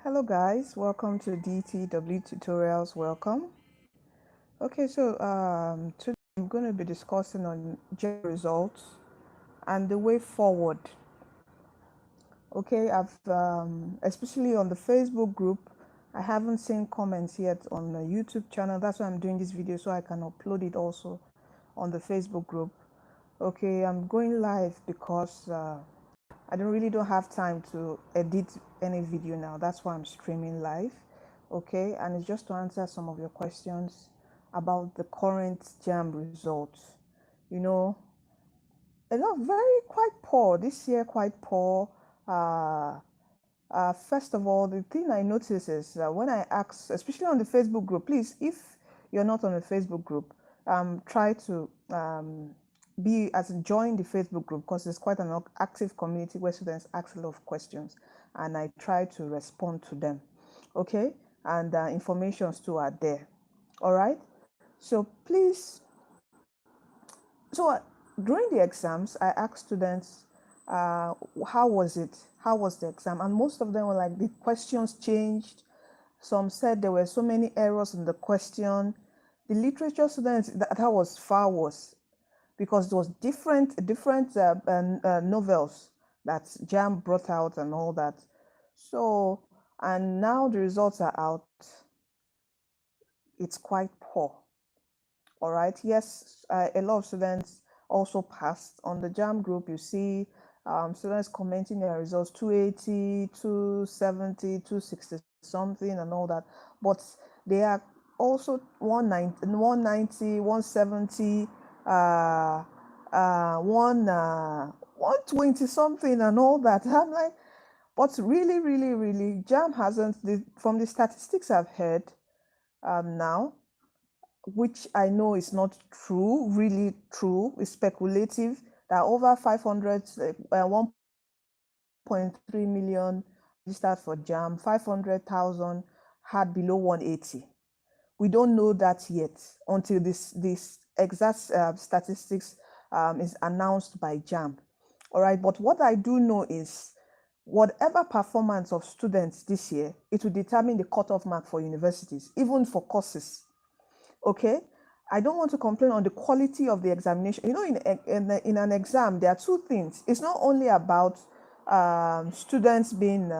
Hello guys, welcome to DTW Tutorials. Welcome. Okay, so today I'm going to be discussing on JAMB results and the way forward. Okay, I've especially on the Facebook group, I haven't seen comments yet on the YouTube channel. That's why I'm doing this video so I can upload it also on the Facebook group. Okay, I'm going live because I don't have time to edit any video now. That's why I'm streaming live. Okay, and it's just to answer some of your questions about the current JAMB results. You know, a lot quite poor this year, quite poor. First of all, the thing I notice is when I ask, especially on the Facebook group, please, if you're not on the Facebook group, try to join the Facebook group, because it's quite an active community where students ask a lot of questions and I try to respond to them. Okay, and informations too are there. All right, so please, during the exams I asked students how was it, how was the exam, and most of them were like, the questions changed. Some said there were so many errors in the question. The literature students, that was far worse, because there was different novels that JAMB brought out and all that. So, and now the results are out. It's quite poor. All right, yes, a lot of students also passed. On the JAMB group, you see students commenting their results 280, 270, 260 something and all that, but they are also 190, 170, 120 something and all that. I'm like, but really JAMB hasn't, from the statistics I've heard now, which I know is not true, really true, is speculative, that over 500, 1.3 million registered for JAMB, 500,000 had below 180. We don't know that yet until this exact statistics is announced by JAMB. All right, but what I do know is whatever performance of students this year, it will determine the cutoff mark for universities, even for courses. Okay, I don't want to complain on the quality of the examination. You know, in an exam, there are two things. It's not only about students being,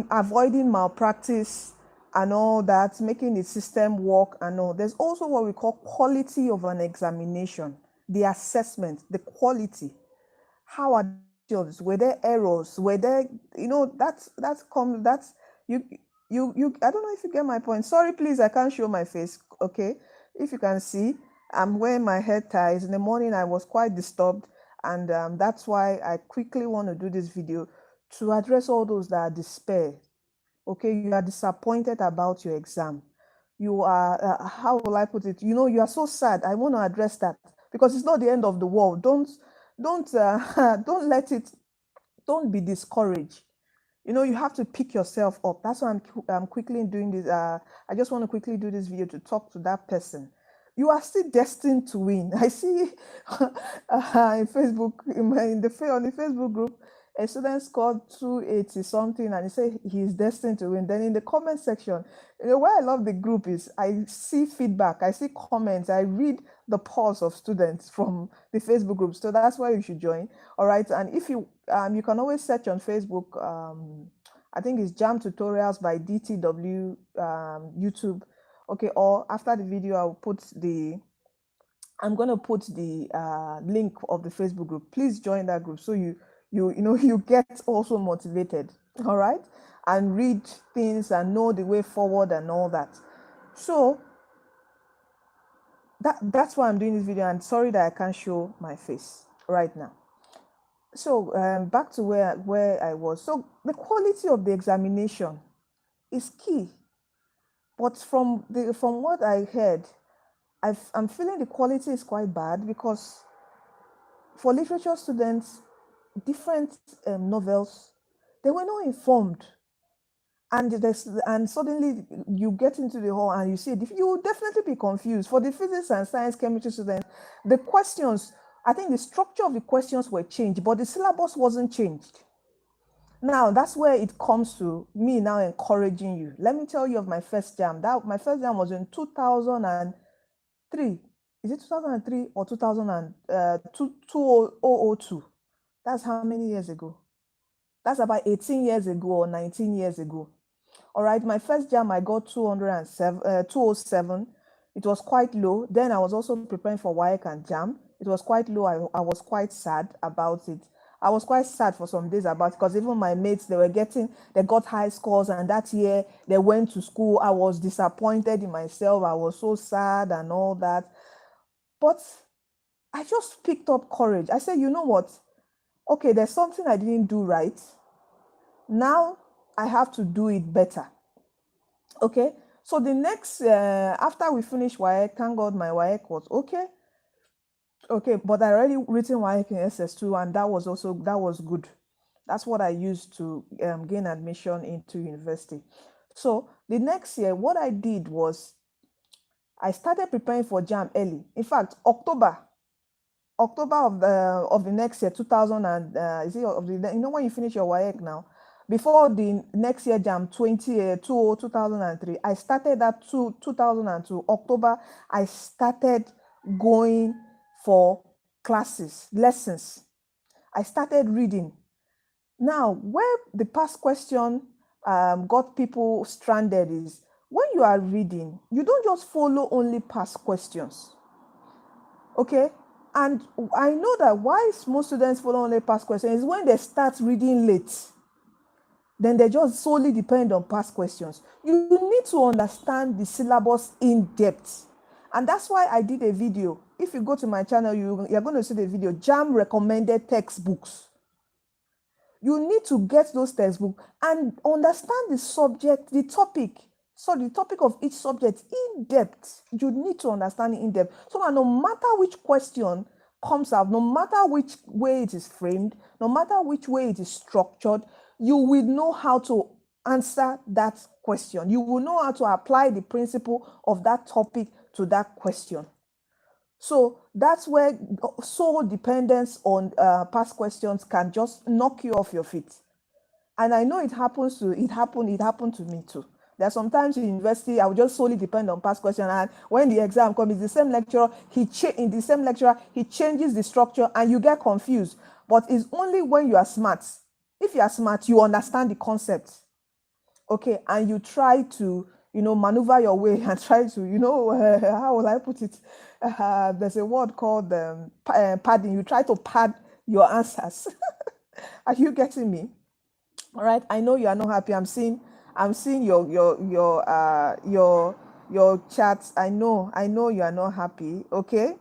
avoiding malpractice and all that, making the system work and all. There's also what we call quality of an examination, the assessment, the quality. How are those? Were there errors? Were there, that's you I don't know if you get my point. Sorry, please, I can't show my face. Okay, if you can see, I'm wearing my hair ties. In the morning I was quite disturbed, and that's why I quickly want to do this video to address all those that are despair. Okay, you are disappointed about your exam. You are how will I put it, you are so sad. I want to address that, because it's not the end of the world. Don't don't be discouraged. You have to pick yourself up. That's why I'm quickly doing this. I just want to quickly do this video to talk to that person. You are still destined to win. I see in Facebook, on the Facebook group, a student scored 280 something, and he said he's destined to win. Then in the comment section, why I love the group is I see feedback, I see comments, I read the pulse of students from the Facebook group. So that's why you should join. All right, and if you you can always search on Facebook. I think it's JAMB Tutorials by DTW YouTube. Okay, or after the video, I'm going to put the link of the Facebook group. Please join that group so you get also motivated. All right, and read things and know the way forward and all that. So that's why I'm doing this video, and sorry that I can't show my face right now. So back to where I was. So the quality of the examination is key, but from what I heard, I'm feeling the quality is quite bad, because for literature students, different novels, they were not informed, and suddenly you get into the hall and you see you will definitely be confused. For the physics and science chemistry students, the questions, I think the structure of the questions were changed, but the syllabus wasn't changed. Now, that's where it comes to me now encouraging you. Let me tell you of my first JAMB. My first JAMB was in 2003. Is it 2003 or 2002? That's how many years ago? That's about 18 years ago or 19 years ago. All right, my first JAMB, I got 207. It was quite low. Then I was also preparing for WAEC and JAMB. It was quite low. I was quite sad about it. I was quite sad for some days about it, because even my mates, they got high scores, and that year they went to school. I was disappointed in myself. I was so sad and all that. But I just picked up courage. I said, you know what? Okay, there's something I didn't do right. Now I have to do it better. Okay, so the next, after we finished WAEC, thank God my WAEC was okay. Okay, but I already written WAEC in SS2, and that was good. That's what I used to gain admission into university. So the next year, what I did was I started preparing for JAMB early. In fact, October of the next year, 2000 and when you finish your WAEC now, before the next year JAMB 2003, I started that 2002 October. I started going for lessons. I started reading. Now, where the past question got people stranded is, when you are reading, you don't just follow only past questions. Okay? And I know that why most students follow only past questions is when they start reading late, then they just solely depend on past questions. You need to understand the syllabus in depth. And that's why I did a video. If you go to my channel, you're going to see the video, JAMB recommended textbooks. You need to get those textbooks and understand the subject, the topic of each subject in depth. You need to understand it in depth. So that no matter which question comes out, no matter which way it is framed, no matter which way it is structured, you will know how to answer that question. You will know how to apply the principle of that topic to that question. So that's where sole dependence on past questions can just knock you off your feet. And I know it happened to me too. There are sometimes in university, I would just solely depend on past questions. And when the exam comes, it's the same lecturer, he changes the structure and you get confused. But it's only when you are smart. If you are smart, you understand the concept. Okay, and you try to, maneuver your way and try to, how will I put it? There's a word called padding. You try to pad your answers. Are you getting me? All right. I know you are not happy. I'm seeing your chats. I know you are not happy. Okay.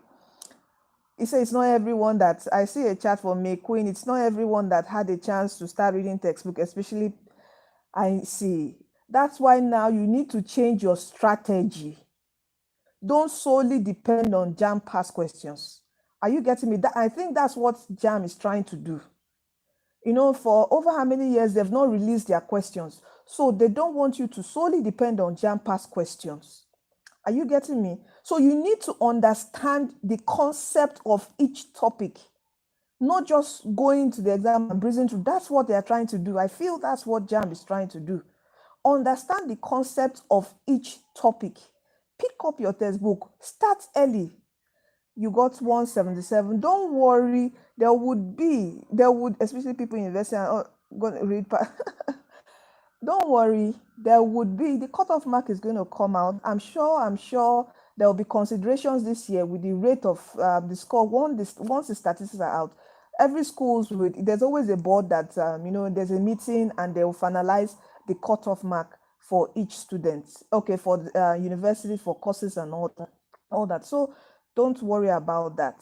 It says it's not everyone that, I see a chat from May Queen. It's not everyone that had a chance to start reading textbook, especially. I see. That's why now you need to change your strategy. Don't solely depend on JAMB past questions. Are you getting me? I think that's what JAMB is trying to do. For over how many years they've not released their questions. So they don't want you to solely depend on JAMB past questions. Are you getting me? So you need to understand the concept of each topic, not just going to the exam and breezing through. That's what they're trying to do. I feel that's what JAMB is trying to do. Understand the concept of each topic. Pick up your textbook. Start early. You got 177. Don't worry. There would, especially people in university are going to read. Don't worry. There would be, the cutoff mark is going to come out. I'm sure there will be considerations this year with the rate of the score. Once the statistics are out, every school's there's always a board that, there's a meeting and they will finalize the cutoff mark for each student. Okay, for the university, for courses and all that. So don't worry about that.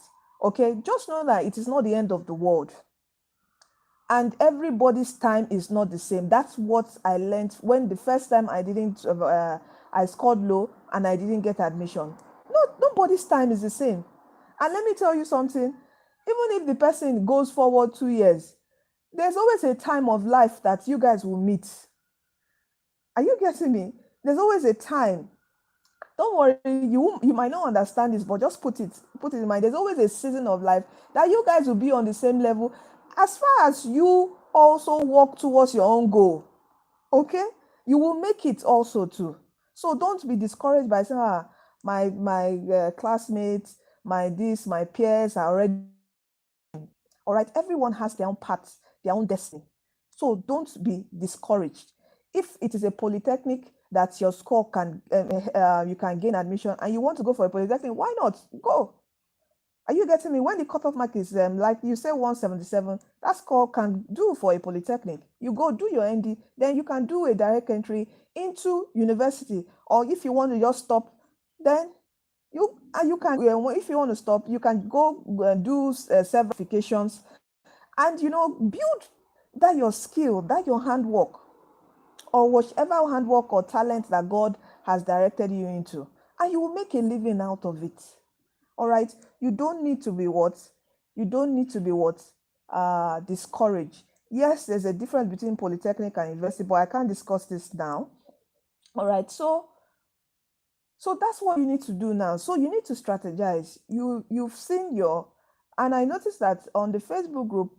Okay, just know that it is not the end of the world. And everybody's time is not the same. That's what I learned when the first time I scored low and I didn't get admission. Nobody's time is the same. And let me tell you something, even if the person goes forward 2 years, there's always a time of life that you guys will meet. Are you getting me? There's always a time. Don't worry, you might not understand this, but just put it in mind. There's always a season of life that you guys will be on the same level. As far as you also work towards your own goal. Okay? You will make it also too. So don't be discouraged by saying, my classmates, my peers are already. All right? Everyone has their own path, their own destiny. So don't be discouraged. If it is a polytechnic that your score can, you can gain admission, and you want to go for a polytechnic, why not? Go. Are you getting me? When the cutoff mark is like you say 177, that score can do for a polytechnic. You go do your ND, then you can do a direct entry into university. Or if you want to just stop, then you can. If you want to stop, you can go do several certifications, and build that your skill, that your handwork, or whatever handwork or talent that God has directed you into, and you will make a living out of it. All right, you don't need to be discouraged. Yes, there's a difference between polytechnic and university, but I can't discuss this now. All right, so that's what you need to do now. So you need to strategize. You've seen and I noticed that on the Facebook group,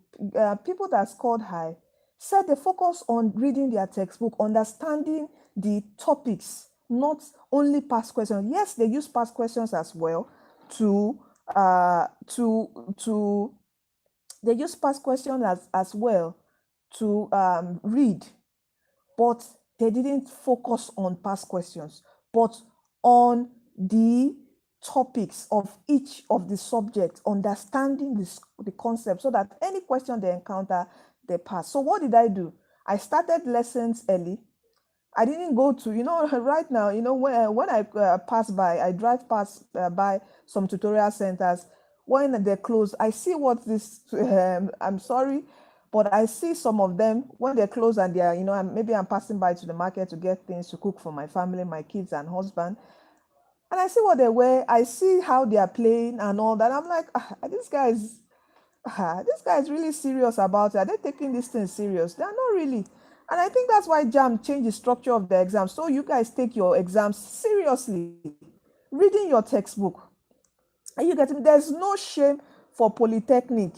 people that scored high said they focus on reading their textbook, understanding the topics, not only past questions. Yes, they use past questions as well they use past questions as well to read, but they didn't focus on past questions, but on the topics of each of the subjects, understanding the concept, so that any question they encounter, they pass. So what did I do? I started lessons early. I didn't go to, right now, when I pass by, I drive past by some tutorial centers. When they close, I see what this, I'm sorry, but I see some of them when they close and they are, maybe I'm passing by to the market to get things to cook for my family, my kids and husband. And I see what they wear. I see how they are playing and all that. I'm like, this guy is really serious about it. Are they taking this thing serious? They are not really. And I think that's why JAMB changed the structure of the exam. So you guys take your exams seriously, reading your textbook. And you get me? There's no shame for polytechnic.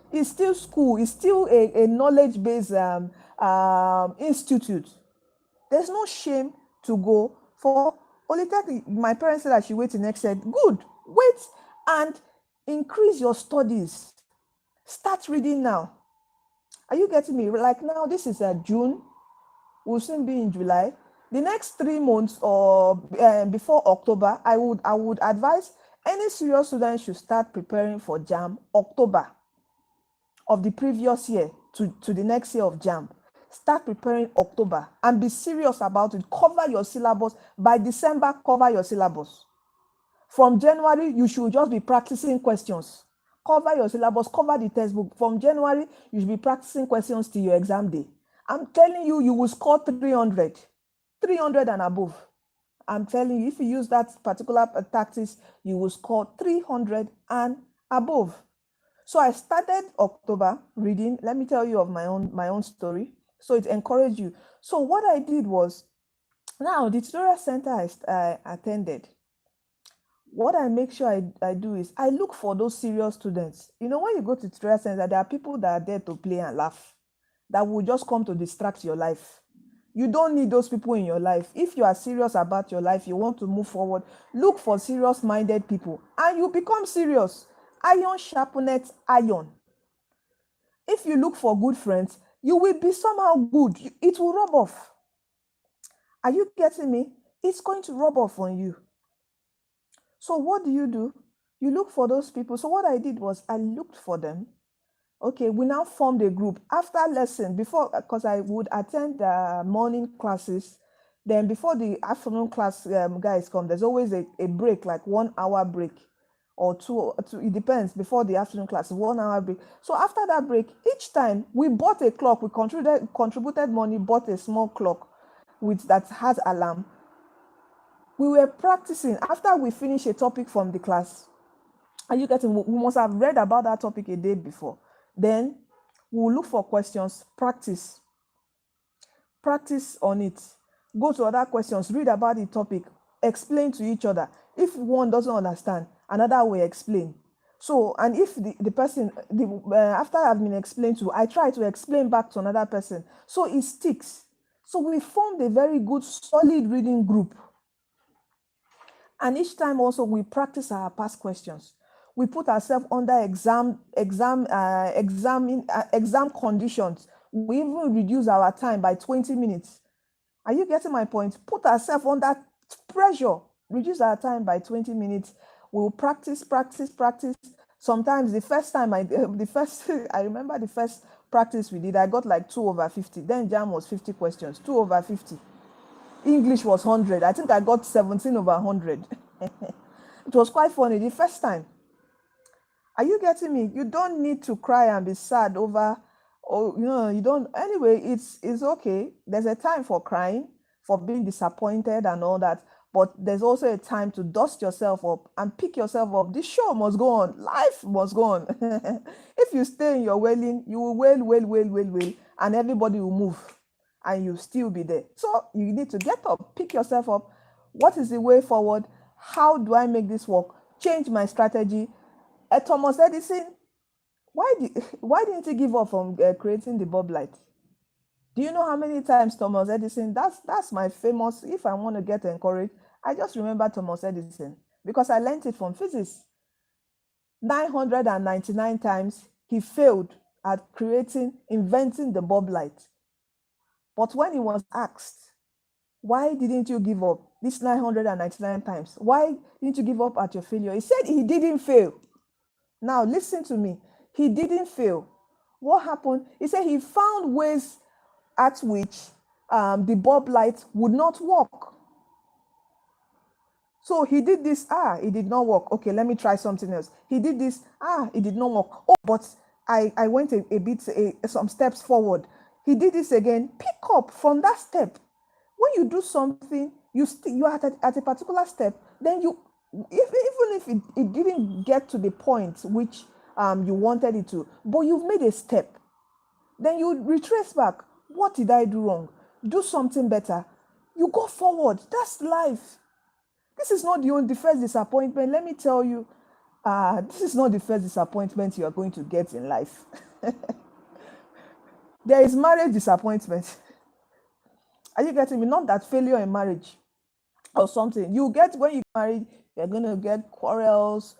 It's still school. It's still a knowledge-based institute. There's no shame to go for polytechnic. My parents said I should wait in next year. Good. Wait and increase your studies. Start reading now. Are you getting me? Like now, this is June. We'll soon be in July. The next 3 months or before October, I would advise any serious student should start preparing for JAMB October of the previous year to the next year of JAMB. Start preparing October and be serious about it. Cover your syllabus. By December, cover your syllabus. From January, you should just be practicing questions. Cover your syllabus, cover the textbook. From January, you should be practicing questions till your exam day. I'm telling you, you will score 300 and above. I'm telling you, if you use that particular tactics, you will score 300 and above. So I started October reading. Let me tell you of my own story. So it encouraged you. So what I did was, now the tutorial center I attended, what I make sure I do is I look for those serious students. When you go to tutorial center, there are people that are there to play and laugh, that will just come to distract your life. You don't need those people in your life. If you are serious about your life, you want to move forward, look for serious-minded people, and you become serious. Iron sharpeneth iron. If you look for good friends, you will be somehow good. It will rub off. Are you getting me? It's going to rub off on you. So what do? You look for those people. So what I did was I looked for them. Okay, we now formed a group. After lesson, before, because I would attend the morning classes, then before the afternoon class guys come, there's always a break, like 1 hour break or two, it depends, before the afternoon class, 1 hour break. So after that break, each time we bought a clock, we contributed money, bought a small clock that has alarm. We were practicing. After we finish a topic from the class, are you getting? We must have read about that topic a day before. Then we'll look for questions, practice on it. Go to other questions, read about the topic, explain to each other. If one doesn't understand, another will explain. So, and if the person, after I've been explained to, I try to explain back to another person. So it sticks. So we formed a very good, solid reading group. And each time also we practice our past questions. We put ourselves under exam conditions. We even reduce our time by 20 minutes. Are you getting my point? Put ourselves under pressure. Reduce our time by 20 minutes. We'll practice. Sometimes the first time I remember the first practice we did, I got like 2/50. Then JAMB was 50 questions, 2/50. English was 100. I think I got 17/100. It was quite funny the first time. Are you getting me? You don't need to cry and be sad over, you don't. Anyway, it's okay. There's a time for crying, for being disappointed and all that. But there's also a time to dust yourself up and pick yourself up. This show must go on. Life must go on. If you stay in your wailing, you will wail, and everybody will move. And you'll still be there. So you need to get up, pick yourself up. What is the way forward? How do I make this work? Change my strategy. Thomas Edison, why didn't he give up from creating the bulb light? Do you know how many times Thomas Edison? That's my famous. If I want to get encouraged, I just remember Thomas Edison because I learned it from physics. 999 times he failed at inventing the bulb light. But when he was asked, why didn't you give up this 999 times? Why didn't you give up at your failure? He said he didn't fail. Now, listen to me. He didn't fail. What happened? He said he found ways at which the bulb light would not work. So he did this, it did not work. Okay, let me try something else. He did this, it did not work. Oh, but I went a bit, some steps forward. He did this again. Pick up from that step. When you do something, you are at a particular step, then even if it didn't get to the point which you wanted it to, but you've made a step, then you retrace back. What did I do wrong? Do something better. You go forward. That's life. This is not the first disappointment. Let me tell you, this is not the first disappointment you are going to get in life. There is marriage disappointment. Are you getting me? Not that failure in marriage or something. You get when you get married, you're going to get quarrels,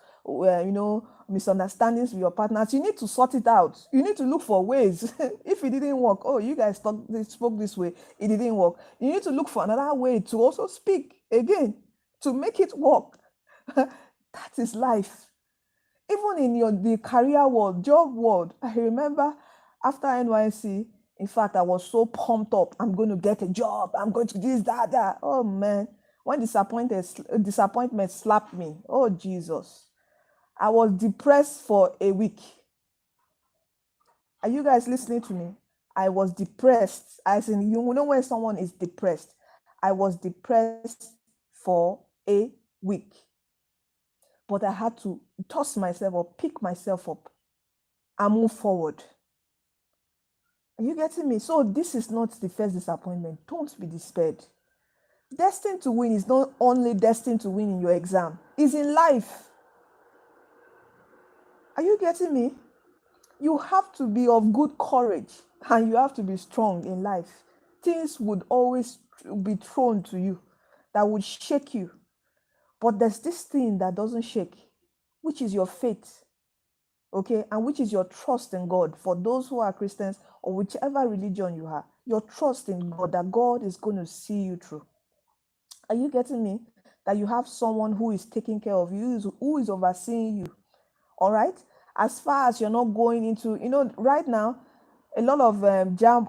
misunderstandings with your partners. You need to sort it out. You need to look for ways. If it didn't work, you guys spoke this way, it didn't work. You need to look for another way to also speak again, to make it work. That is life. Even in the career world, job world, I remember after NYC, in fact, I was so pumped up. I'm going to get a job. I'm going to do this, that. Oh, man. When disappointment slapped me, oh, Jesus. I was depressed for a week. Are you guys listening to me? I was depressed. As in, you know when someone is depressed. I was depressed for a week. But I had to toss myself up, pick myself up, and move forward. Are you getting me? So this is not the first disappointment. Don't be despaired. Destined to win is not only destined to win in your exam. It's in life. Are you getting me? You have to be of good courage and you have to be strong in life. Things would always be thrown to you that would shake you. But there's this thing that doesn't shake, which is your faith. Okay, and which is your trust in God. For those who are Christians or whichever religion you have, your trust in God, that God is going to see you through. Are you getting me? That you have someone who is taking care of you, who is overseeing you. All right? As far as you're not going into, right now, a lot of JAMB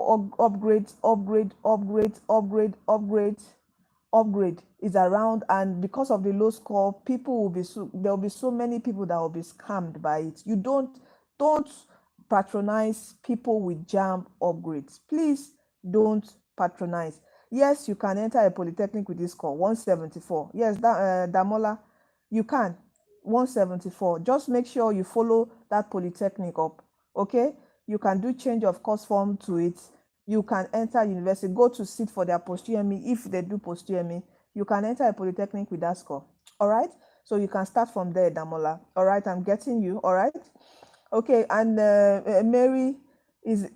upgrade is around, and because of the low score, there'll be so many people that will be scammed by it. You don't patronize people with JAMB upgrades. Please don't patronize. Yes, you can enter a polytechnic with this score 174. Yes, Damola, you can 174. Just make sure you follow that polytechnic up. Okay, you can do change of course form to it. You can enter university, go to sit for their post-UME. If they do post-UME, you can enter a polytechnic with that score. All right. So you can start from there, Damola. All right, I'm getting you. All right. Okay, and Mary,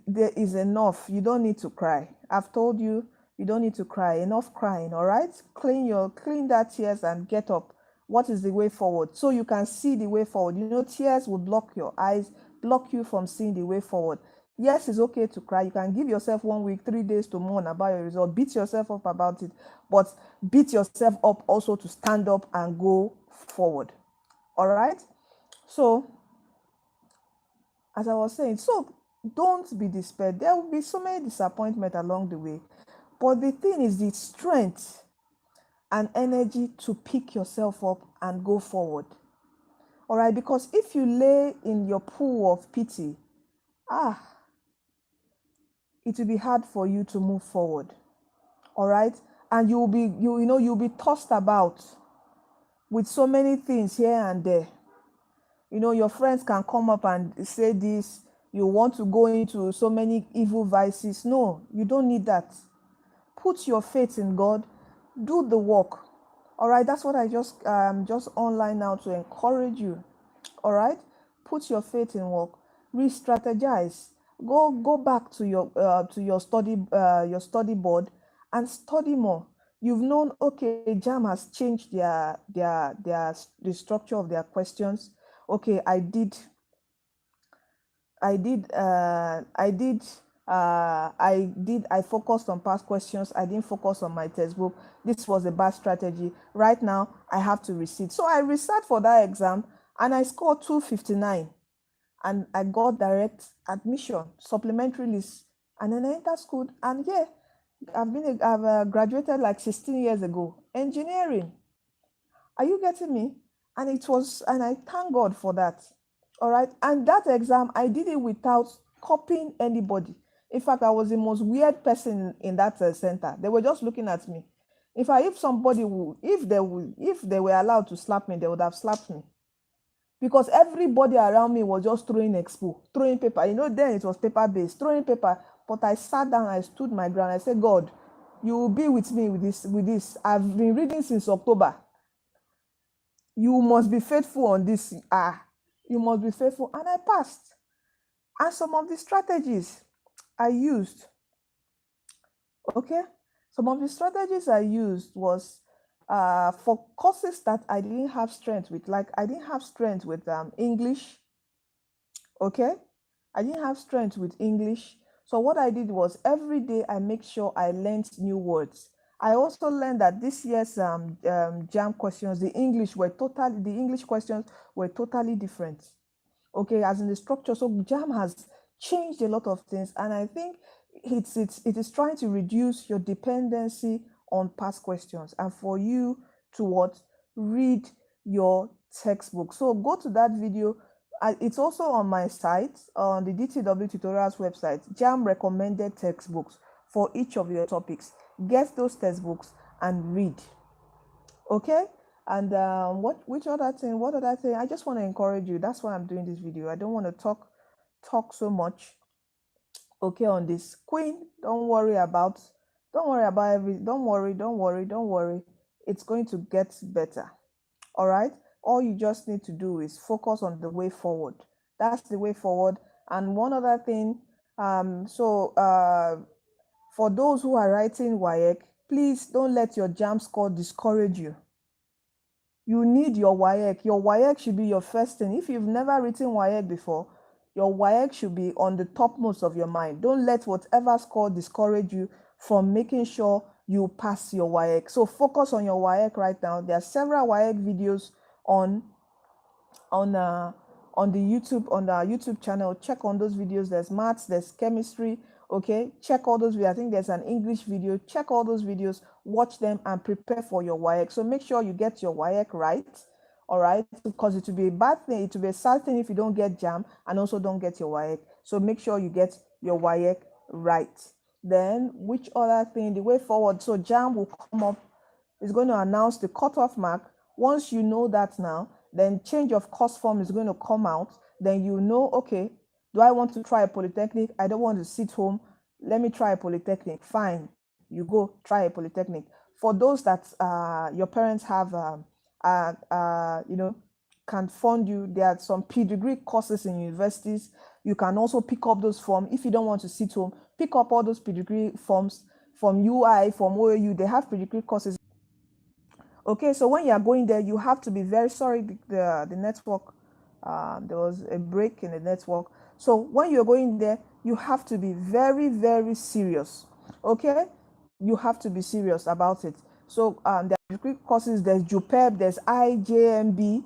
there is enough. You don't need to cry. I've told you, you don't need to cry. Enough crying. All right. Clean that tears and get up. What is the way forward? So you can see the way forward. You know, tears will block your eyes, block you from seeing the way forward. Yes, it's okay to cry. You can give yourself 1 week, 3 days to mourn about your result. Beat yourself up about it, but beat yourself up also to stand up and go forward. All right. So, as I was saying, so don't be despaired. There will be so many disappointments along the way, but the thing is the strength and energy to pick yourself up and go forward. All right, because if you lay in your pool of pity, it will be hard for you to move forward. All right, and you'll be tossed about with so many things here and there. You know, your friends can come up and say this, you want to go into so many evil vices. No, you don't need that. Put your faith in God, do the work. All right, that's what I just online now to encourage you. All right, put your faith in work, re-strategize, go back to your study board and study more. You've known, okay, JAMB has changed the structure of their questions. Okay, I focused on past questions. I didn't focus on my textbook. This was a bad strategy. Right now, I have to resit. So I resat for that exam and I scored 259 and I got direct admission, supplementary list, and then I entered school. And yeah, I've graduated like 16 years ago. Engineering. Are you getting me? And I thank God for that. All right. And that exam, I did it without copying anybody. In fact, I was the most weird person in that center. They were just looking at me. In fact, if they were allowed to slap me, they would have slapped me. Because everybody around me was just throwing expo, throwing paper. You know, then it was paper-based, throwing paper. But I sat down, I stood my ground. I said, God, you will be with me with this. I've been reading since October. You must be faithful on this. You must be faithful. And I passed. And some of the strategies I used, okay? Some of the strategies I used was for courses that I didn't have strength with. Like I didn't have strength with English, okay? I didn't have strength with English. So what I did was every day I make sure I learned new words. I also learned that this year's JAMB questions, the English questions were totally different. Okay, as in the structure. So JAMB has changed a lot of things, and I think it is trying to reduce your dependency on past questions and for you to read your textbook. So go to that video. It's also on my site, on the DTW Tutorials website, JAMB recommended textbooks for each of your topics. Get those textbooks and read. Okay? And what other thing? I just want to encourage you. That's why I'm doing this video. I don't want to talk so much. Okay, on this. Queen, don't worry. It's going to get better. All right? All you just need to do is focus on the way forward. That's the way forward. And one other thing, for those who are writing WAEC, please don't let your JAMB score discourage you. You need your WAEC. Your WAEC should be your first thing. If you've never written WAEC before, your WAEC should be on the topmost of your mind. Don't let whatever score discourage you from making sure you pass your WAEC. So focus on your WAEC right now. There are several WAEC videos on the YouTube channel. Check on those videos. There's maths, there's chemistry. Okay, check all those videos. I think there's an English video. Check all those videos, watch them, and prepare for your WAEC. So make sure you get your WAEC right. All right, because it will be a bad thing, it will be a sad thing if you don't get JAMB and also don't get your WAEC. So make sure you get your WAEC right. Then, which other thing? The way forward. So JAMB will come up, is going to announce the cutoff mark. Once you know that now, then change of course form is going to come out. Then you know, okay, do I want to try a polytechnic? I don't want to sit home. Let me try a polytechnic. Fine, you go try a polytechnic. For those that your parents have can fund you. There are some pre-degree courses in universities. You can also pick up those forms. If you don't want to sit home, pick up all those pre-degree forms from UI, from OAU. They have pre-degree courses. Okay, so when you are going there, you have to be very sorry. The network, there was a break in the network. So when you're going there, you have to be very, very serious. Okay, you have to be serious about it. So there are degree courses. There's JUPEB, there's JAMB.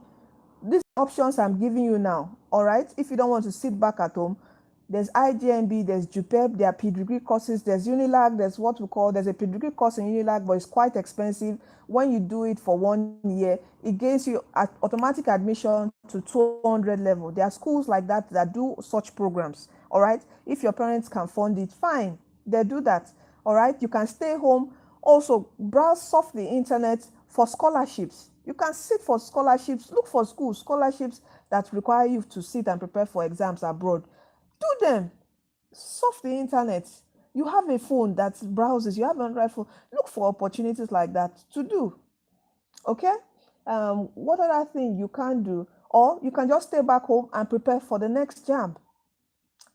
These options I'm giving you now. All right, if you don't want to sit back at home, there's JAMB, there's JUPEB, there are pre-degree courses, there's UNILAG, there's a pre-degree course in UNILAG, but it's quite expensive. When you do it for 1 year, it gives you automatic admission to 200 level. There are schools like that that do such programs, all right? If your parents can fund it, fine, they do that, all right? You can stay home. Also, browse surf the internet for scholarships. You can sit for scholarships, look for scholarships that require you to sit and prepare for exams abroad. Do them. Surf the internet. You have a phone that browses. You have an Android phone. Look for opportunities like that to do. Okay? What other thing you can do? Or you can just stay back home and prepare for the next JAMB.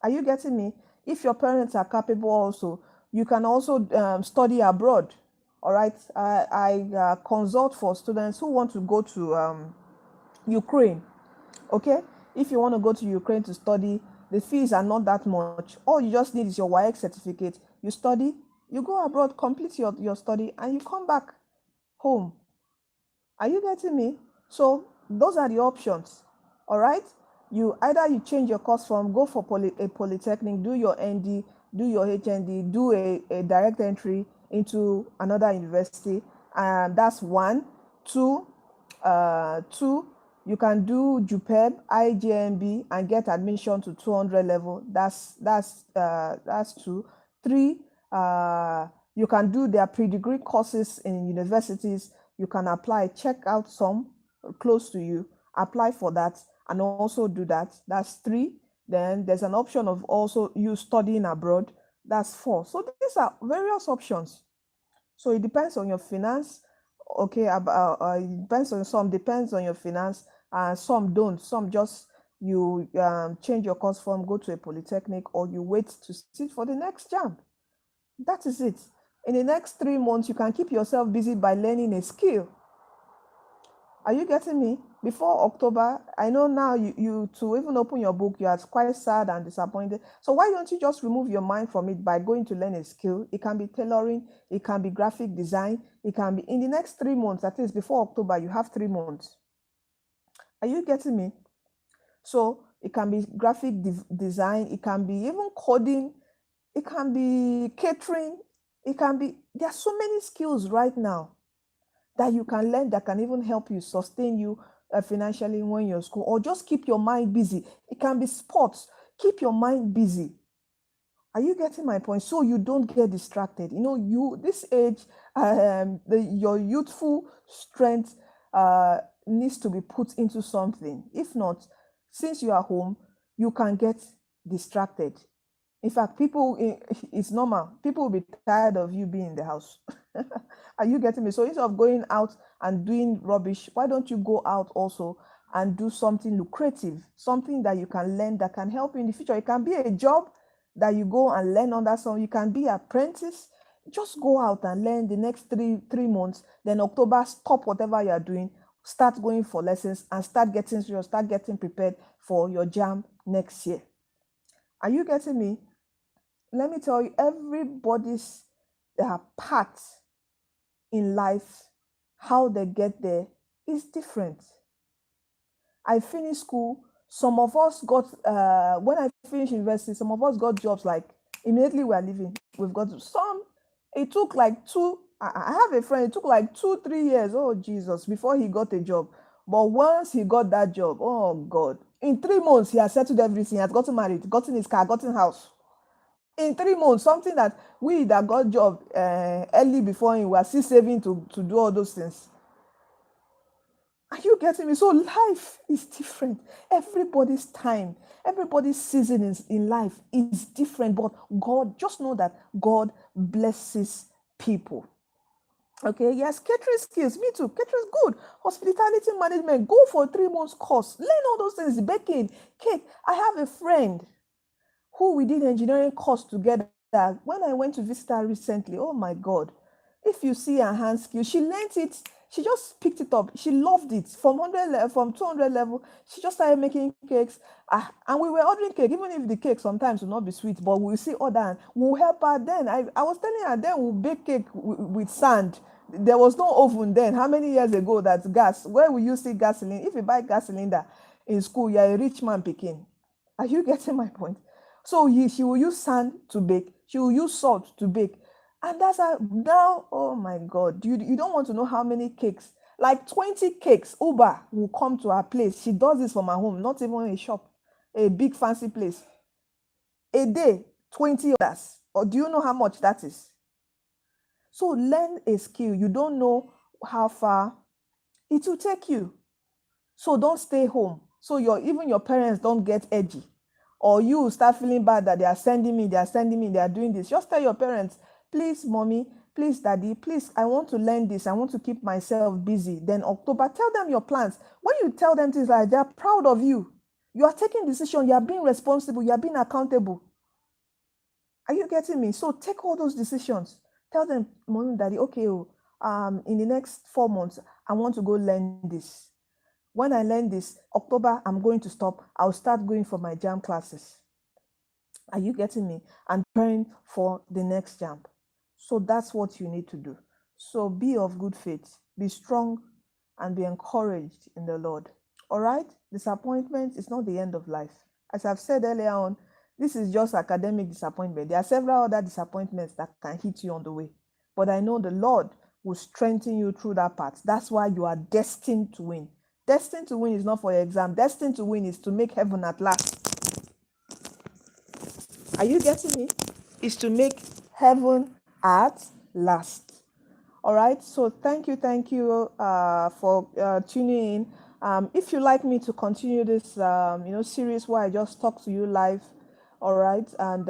Are you getting me? If your parents are capable also, you can also study abroad. All right? I consult for students who want to go to Ukraine. Okay? If you want to go to Ukraine to study, the fees are not that much. All you just need is your WAEC certificate. You study, you go abroad, complete your study, and you come back home. Are you getting me? So those are the options. All right? Either you change your course form, go for a polytechnic, do your ND, do your HND, do a direct entry into another university. And that's 1. 2, you can do JUPEB, JAMB, and get admission to 200 level. That's 2. 3, you can do their pre-degree courses in universities. You can apply, check out some close to you, apply for that, and also do that. That's 3. Then there's an option of also you studying abroad. That's 4. So these are various options. So it depends on your finance. Okay, it depends on your finance. Some don't. Some just you change your course form, go to a polytechnic, or you wait to sit for the next JAMB. That is it. In the next 3 months, you can keep yourself busy by learning a skill. Are you getting me? Before October, I know now you to even open your book, you are quite sad and disappointed. So why don't you just remove your mind from it by going to learn a skill? It can be tailoring, it can be graphic design, it can be in the next 3 months, at least before October, you have 3 months. Are you getting me? So it can be graphic design, it can be even coding, it can be catering, there are so many skills right now that you can learn that can even help you sustain you financially when you're in school, or just keep your mind busy. It can be sports. Keep your mind busy. Are you getting my point? So you don't get distracted. This age, your youthful strength needs to be put into something. If not, since you are home, you can get distracted. In fact, it's normal. People will be tired of you being in the house. Are you getting me? So instead of going out and doing rubbish, why don't you go out also and do something lucrative, something that you can learn that can help you in the future? It can be a job that you go and learn under someone. You can be an apprentice. Just go out and learn the next three months. Then October, stop whatever you are doing, start going for lessons, and start getting serious, start getting prepared for your JAMB next year. Are you getting me? Let me tell you, everybody's path in life, how they get there is different. I finished school. Some of us got, when I finished university, some of us got jobs like immediately we are leaving. We've got some, it took like I have a friend, it took like 2-3 years, oh Jesus, before he got a job. But once he got that job, oh God, in 3 months, he has settled everything. He has gotten married, gotten his car, gotten house. In 3 months, something that we that got job early before him were still saving to do all those things. Are you getting me? So life is different. Everybody's time, everybody's season in life is different. But God, just know that God blesses people. Okay, yes, catering skills, me too. Catering is good. Hospitality management, go for 3 months course. Learn all those things, baking, cake. I have a friend who we did engineering course together. When I went to visit her recently, oh my God, if you see her hand skill, she learned it. She just picked it up. She loved it from 200 level. She just started making cakes. And we were ordering cake, even if the cake sometimes will not be sweet, but we'll see other and we'll help her. Then I was telling her, then we'll bake cake with sand. There was no oven then. How many years ago that's gas? Where will you see gasoline? If you buy gas cylinder in school, you're a rich man picking. Are you getting my point? So she will use sand to bake. She will use salt to bake. And that's how now, oh my God, you don't want to know how many cakes. Like 20 cakes, Uber will come to her place. She does this from her home, not even a shop, a big fancy place. A day, 20 orders. Or do you know how much that is? So learn a skill. You don't know how far it will take you. So don't stay home. So even your parents don't get edgy. Or you start feeling bad that they are sending me, they are doing this. Just tell your parents, please, mommy, please, daddy, please, I want to learn this. I want to keep myself busy. Then October, tell them your plans. When you tell them things like they're proud of you. You are taking decisions. You are being responsible. You are being accountable. Are you getting me? So take all those decisions. Tell them, mommy, daddy, okay, in the next 4 months, I want to go learn this. When I learn this, October, I'm going to stop. I'll start going for my JAMB classes. Are you getting me? And preparing for the next JAMB. So that's what you need to do. So be of good faith, be strong, and be encouraged in the Lord. All right? Disappointment is not the end of life. As I've said earlier on, this is just academic disappointment. There are several other disappointments that can hit you on the way. But I know the Lord will strengthen you through that path. That's why you are destined to win. Destined to win is not for your exam. Destined to win is to make heaven at last. Are you getting me? Is to make heaven at last. All right. So thank you for tuning in. If you like me to continue this, series where I just talk to you live, all right, and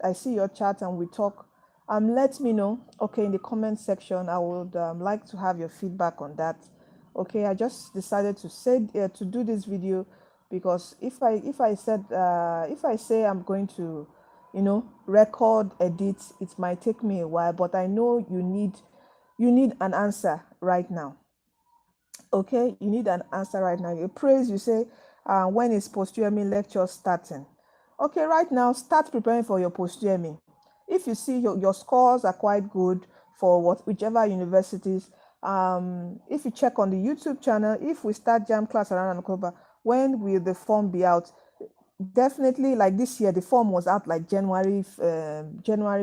I see your chat and we talk. Let me know. Okay, in the comment section, I would like to have your feedback on that. Okay, I just decided to do this video because if I say I'm going to, record, edit, it might take me a while, but I know you need an answer right now. Okay, you need an answer right now. You praise, you say, when is post-UME lecture starting? Okay, right now, start preparing for your post-UME. If you see your scores are quite good for whichever universities, if you check on the YouTube channel, if we start JAMB class around October, when will the form be out? Definitely, like this year, the form was out like January,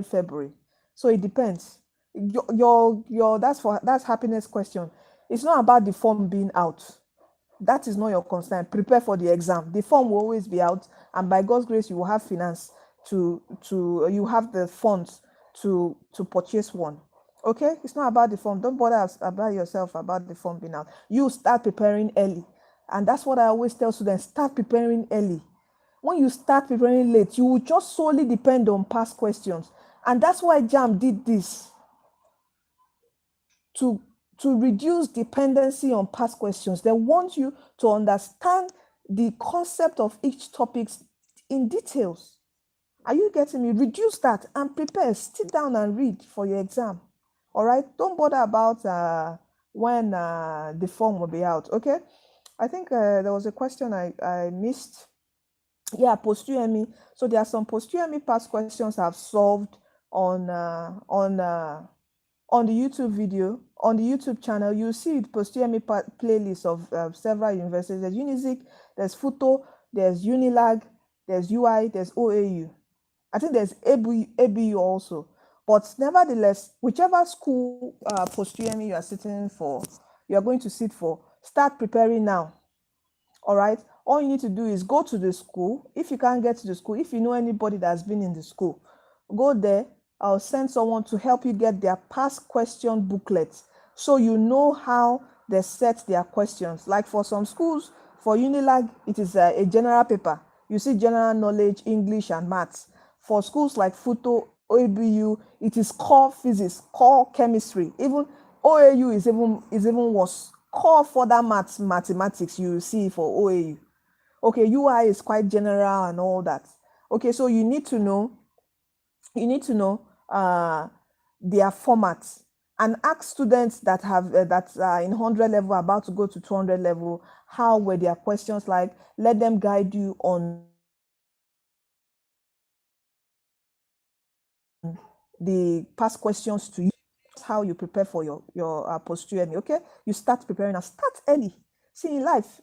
February. So it depends. That's happiness question. It's not about the form being out. That is not your concern. Prepare for the exam. The form will always be out, and by God's grace, you will have finance you have the funds to purchase one. Okay, it's not about the form. Don't bother about yourself about the form being out. You start preparing early, and that's what I always tell students: start preparing early. When you start preparing late, you will just solely depend on past questions, and that's why JAMB did this to reduce dependency on past questions. They want you to understand the concept of each topic in details. Are you getting me? Reduce that and prepare. Sit down and read for your exam. All right? Don't bother about when the form will be out. Okay? I think there was a question I missed. Yeah, post-UME. So there are some post-UME past questions I've solved on the YouTube video, on the YouTube channel. You see the post-UME playlist of several universities. There's Unizik, there's FUTO, there's Unilag, there's UI, there's OAU. I think there's ABU also. But nevertheless, whichever school post-UME you are sitting for, you are going to sit for, start preparing now. All right? All you need to do is go to the school. If you can't get to the school, if you know anybody that's been in the school, go there. I'll send someone to help you get their past question booklets so you know how they set their questions. Like for some schools, for Unilag, it is a general paper. You see general knowledge, English, and maths. For schools like FUTO, ABU, it is core physics, core chemistry. Even OAU is even worse. Core further mathematics you see for OAU. Okay, UI is quite general and all that. Okay, so you need to know their formats, and ask students that have that are in 100 level about to go to 200 level, how were their questions like. Let them guide you on the past questions to you, how you prepare for your post-UME. Okay, you start preparing and start early. See, in life,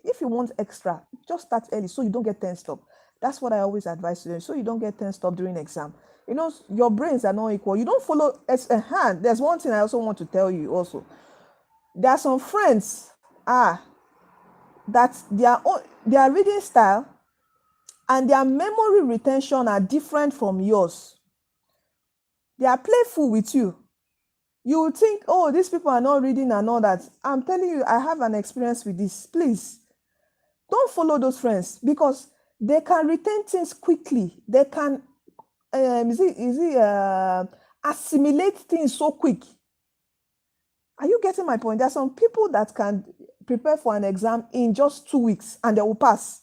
if you want extra, just start early so you don't get tensed up. That's what I always advise students, so you don't get tensed up during exam. You know, your brains are not equal. You don't follow a hand. There's one thing I also want to tell you also. There are some friends that their reading style and their memory retention are different from yours. They are playful with you. You will think, oh, these people are not reading and all that. I'm telling you, I have an experience with this. Please, don't follow those friends, because they can retain things quickly. They can assimilate things so quick. Are you getting my point? There are some people that can prepare for an exam in just 2 weeks and they will pass.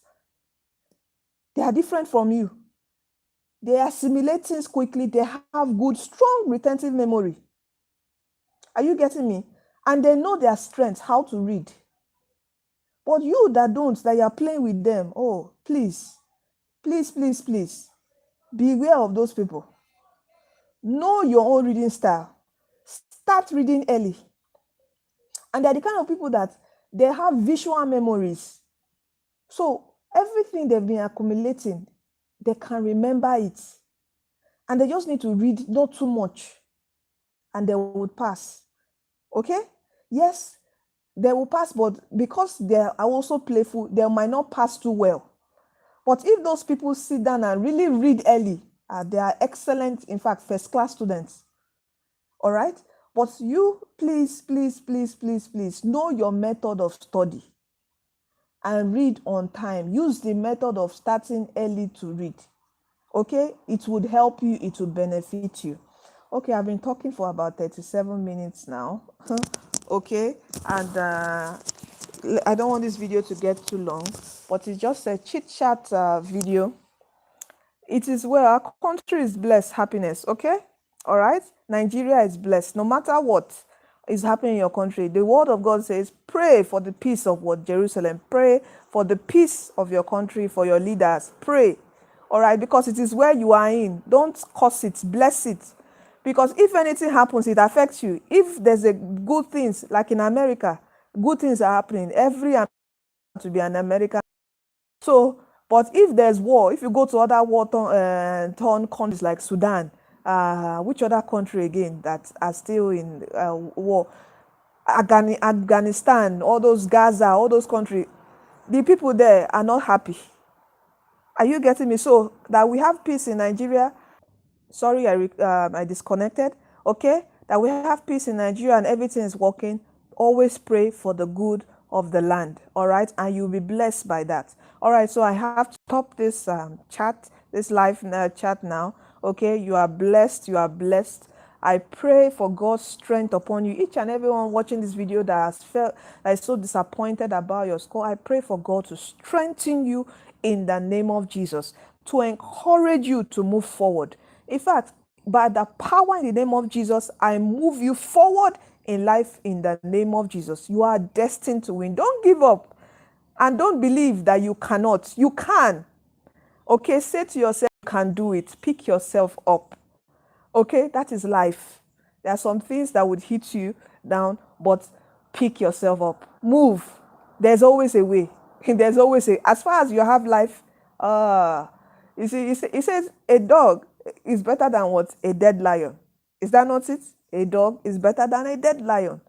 They are different from you. They assimilate things quickly. They have good, strong retentive memory. Are you getting me? And they know their strengths, how to read. But you that don't, that you're playing with them, oh, please, please, please, please, beware of those people. Know your own reading style. Start reading early. And they're the kind of people that they have visual memories. So everything they've been accumulating, they can remember it. And they just need to read not too much, and they would pass. Okay? Yes, they will pass, but because they are also playful, they might not pass too well. But if those people sit down and really read early, they are excellent, in fact, first-class students. All right? But you, please, please, please, please, please, know your method of study and read on time. Use the method of starting early to read. Okay? It would help you. It would benefit you. Okay, I've been talking for about 37 minutes now. Okay? And I don't want this video to get too long, but it's just a chit-chat video. It is well. Our country is blessed. Happiness. Okay? All right? Nigeria is blessed. No matter what is happening in your country, the word of God says, pray for the peace of what? Jerusalem. Pray for the peace of your country, for your leaders. Pray. All right? Because it is where you are in. Don't curse it. Bless it. Because if anything happens, it affects you. If there's a good things, like in America, good things are happening. Every American to be an American. So, but if there's war, if you go to other war-torn countries like Sudan, which other country again that are still in war? Afghanistan, all those Gaza, all those countries, the people there are not happy. Are you getting me? So that we have peace in Nigeria. Sorry, I disconnected. Okay, that we have peace in Nigeria and everything is working. Always pray for the good of the land. All right, and you'll be blessed by that. All right, so I have to stop this chat, this live chat now. Okay, you are blessed. You are blessed. I pray for God's strength upon you. Each and everyone watching this video that has felt that is so disappointed about your score, I pray for God to strengthen you in the name of Jesus, to encourage you to move forward. In fact, by the power in the name of Jesus, I move you forward in life in the name of Jesus. You are destined to win. Don't give up and don't believe that you cannot. You can. Okay, say to yourself, you can do it. Pick yourself up. Okay, that is life. There are some things that would hit you down, but pick yourself up. Move. There's always a way. There's always a, as far as you have life, you see, it says a dog is better than what? A dead lion. Is that not it? A dog is better than a dead lion.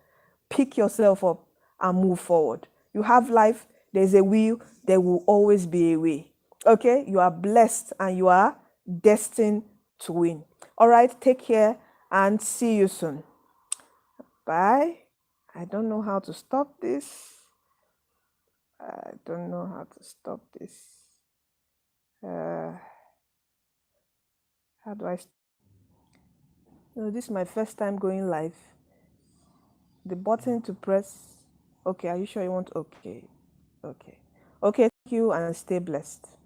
Pick yourself up and move forward. You have life, there's a will, there will always be a way. Okay, you are blessed and you are destined to win. All right, take care and see you soon. Bye. I don't know how to stop this. I don't know how to stop this. How do I? No, this is my first time going live. the button to press. Okay, are you sure you want? Okay. Okay. Okay, thank you and stay blessed.